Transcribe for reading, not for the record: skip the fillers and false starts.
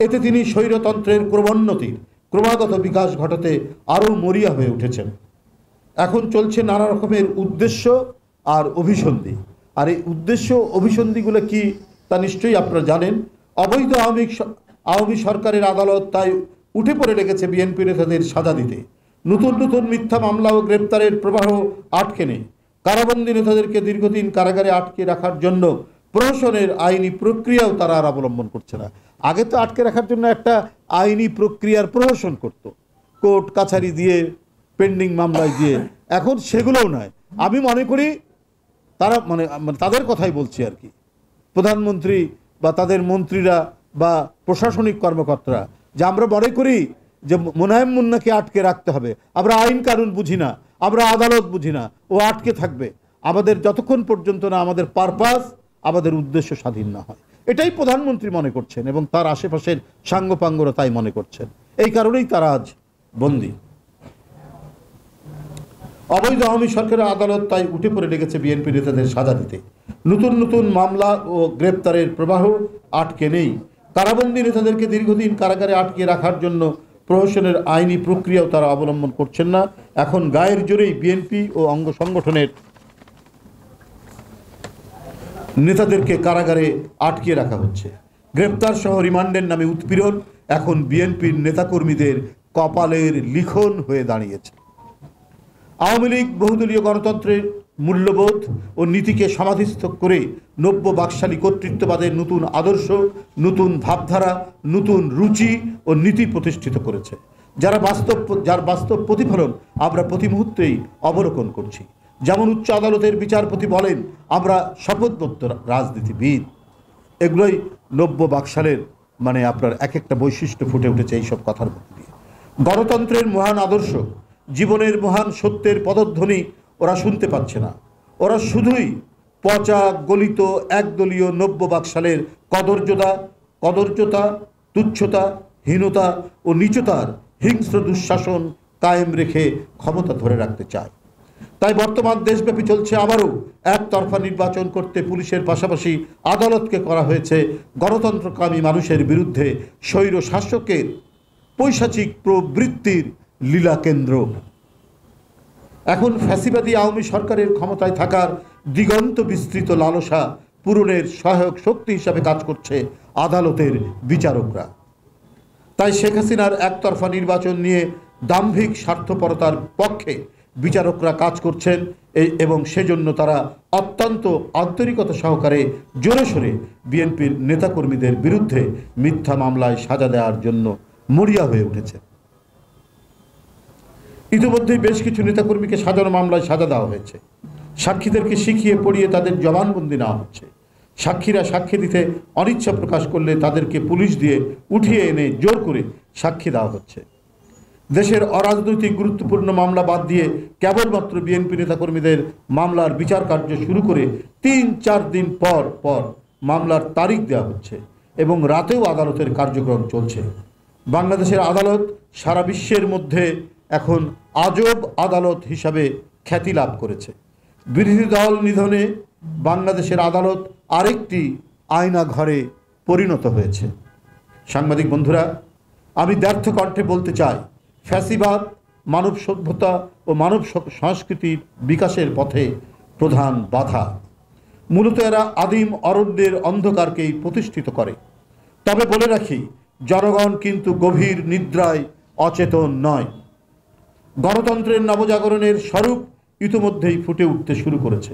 এতে তিনি স্বৈরতন্ত্রের ক্রমোন্নতির ক্রমাগত বিকাশ ঘটাতে আরও মরিয়া হয়ে উঠেছেন। এখন চলছে নানা রকমের উদ্দেশ্য আর অভিসন্ধি। আর এই উদ্দেশ্য অভিসন্ধিগুলো কি তা নিশ্চয়ই আপনারা জানেন। অবৈধ আওয়ামী সরকারের আদালত তাই উঠে পড়ে লেগেছে বিএনপি নেতাদের সাজা দিতে। নতুন নতুন মিথ্যা মামলা ও গ্রেপ্তারের প্রবাহ আটকে নেই। কারাবন্দী নেতাদেরকে দীর্ঘদিন কারাগারে আটকে রাখার জন্য প্রহসনের আইনি প্রক্রিয়াও তারা আর অবলম্বন করছে না। আগে তো আটকে রাখার জন্য একটা আইনি প্রক্রিয়ার প্রহসন করত, কোর্ট কাছারি দিয়ে, পেন্ডিং মামলায় দিয়ে। এখন সেগুলোও নয়। আমি মনে করি তারা মানে তাদের কথাই বলছি আর কি, প্রধানমন্ত্রী বা তাদের মন্ত্রীরা বা প্রশাসনিক কর্মকর্তারা, যে আমরা মনে করি যে মোনায়েম মুন্নাকে আটকে রাখতে হবে। আমরা আইন কানুন বুঝি না, আমরা আদালত বুঝি না, ও আটকে থাকবে আমাদের যতক্ষণ পর্যন্ত না আমাদের পারপাস, আমাদের উদ্দেশ্য স্বাধীন না হয়। এটাই প্রধানমন্ত্রী মনে করছেন এবং তার আশেপাশের সাঙ্গপাঙ্গরা তাই মনে করছেন। এই কারণেই তারা আজ বন্দী। অবৈধ আওয়ামী সরকারের আদালত তাই উঠে পড়ে লেগেছে বিএনপি নেতাদের সাজা দিতে। নতুন নতুন মামলা ও গ্রেপ্তারের প্রবাহ আটকে নেই। কারাবন্দী নেতাদেরকে দীর্ঘদিন কারাগারে আটকে রাখার জন্য প্রহসনের আইনি প্রক্রিয়াও তারা অবলম্বন করছেন না। এখন গায়ের জোরেই বিএনপি ও অঙ্গ সংগঠনের নেতাদেরকে কারাগারে আটকে রাখা হচ্ছে। গ্রেপ্তার সহ রিমান্ডের নামে উৎপীড়ন এখন বিএনপির নেতাকর্মীদের কপালের লিখন হয়ে দাঁড়িয়েছে। আওয়ামী লীগ বহুদলীয় গণতন্ত্রের মূল্যবোধ ও নীতিকে সমাধিস্থ করে নব্য বাকশালী কর্তৃত্ববাদের নতুন আদর্শ, নতুন ভাবধারা, নতুন রুচি ও নীতি প্রতিষ্ঠিত করেছে, যার বাস্তব প্রতিফলন আমরা প্রতি মুহূর্তেই অবলোকন করছি। যেমন উচ্চ আদালতের বিচারপতি বলেন, আমরা শপথবদ্ধ রাজনীতিবিদ। এগুলোই নব্য বাকশালের মানে আপনার এক একটা বৈশিষ্ট্য ফুটে উঠেছে এইসব কথার মধ্যে দিয়ে। গণতন্ত্রের মহান আদর্শ, জীবনের মহান সত্যের পদধ্বনি ওরা শুনতে পাচ্ছে না। ওরা শুধুই পচা গলিত একদলীয় নব্য বাকশালের কদর্যতা, তুচ্ছতা, হীনতা ও নীচতার হিংস্র দুঃশাসন কায়েম রেখে ক্ষমতা ধরে রাখতে চায়। তাই বর্তমান দেশব্যাপী চলছে আবারও একতরফা নির্বাচন করতে পুলিশের পাশাপাশি আদালতকে করা হয়েছে গণতন্ত্রকামী মানুষের বিরুদ্ধে স্বৈর শাসকের পৈশাচিক প্রবৃত্তির লীলা কেন্দ্র। এখন ফ্যাসিবাদী আওয়ামী সরকারের ক্ষমতায় থাকার দিগন্ত বিস্তৃত লালসা পূরণের সহায়ক শক্তি হিসাবে কাজ করছে আদালতের বিচারকরা। তাই শেখ হাসিনার একতরফা নির্বাচন নিয়ে দাম্ভিক স্বার্থপরতার পক্ষে বিচারকরা কাজ করছেন এবং সেজন্য তারা অত্যন্ত আন্তরিকতা সহকারে জোরে সোরে বিএনপির নেতাকর্মীদের বিরুদ্ধে মিথ্যা মামলায় সাজা দেওয়ার জন্য মরিয়া হয়ে উঠেছে। ইতিমধ্যেই বেশ কিছু নেতাকর্মীকে সাজানো মামলায় সাজা দেওয়া হয়েছে। সাক্ষীদেরকে শিখিয়ে পড়িয়ে তাদের জবানবন্দি নেওয়া হচ্ছে। সাক্ষীরা সাক্ষী দিতে অনিচ্ছা প্রকাশ করলে তাদেরকে পুলিশ দিয়ে উঠিয়ে এনে জোর করে সাক্ষী দেওয়া হচ্ছে। দেশের অরাজনৈতিক গুরুত্বপূর্ণ মামলা বাদ দিয়ে কেবলমাত্র বিএনপি নেতাকর্মীদের মামলার বিচার কার্য শুরু করে ৩-৪ দিন পর পর মামলার তারিখ দেওয়া হচ্ছে এবং রাতেও আদালতের কার্যক্রম চলছে। বাংলাদেশের আদালত সারা বিশ্বের মধ্যে এখন আজব আদালত হিসাবে খ্যাতি লাভ করেছে। বিরোধী দল নিধনে বাংলাদেশের আদালত আরেকটি আয়না ঘরে পরিণত হয়েছে। সাংবাদিক বন্ধুরা, আমি দ্ব্যর্থ কণ্ঠে বলতে চাই, ফ্যাসিবাদ মানব সভ্যতা ও মানব সংস্কৃতির বিকাশের পথে প্রধান বাধা। মূলত এরা আদিম অরণ্যের অন্ধকারকেই প্রতিষ্ঠিত করে। তবে বলে রাখি, জনগণ কিন্তু গভীর নিদ্রায় অচেতন নয়। গণতন্ত্রের নবজাগরণের স্বরূপ ইতিমধ্যেই ফুটে উঠতে শুরু করেছে।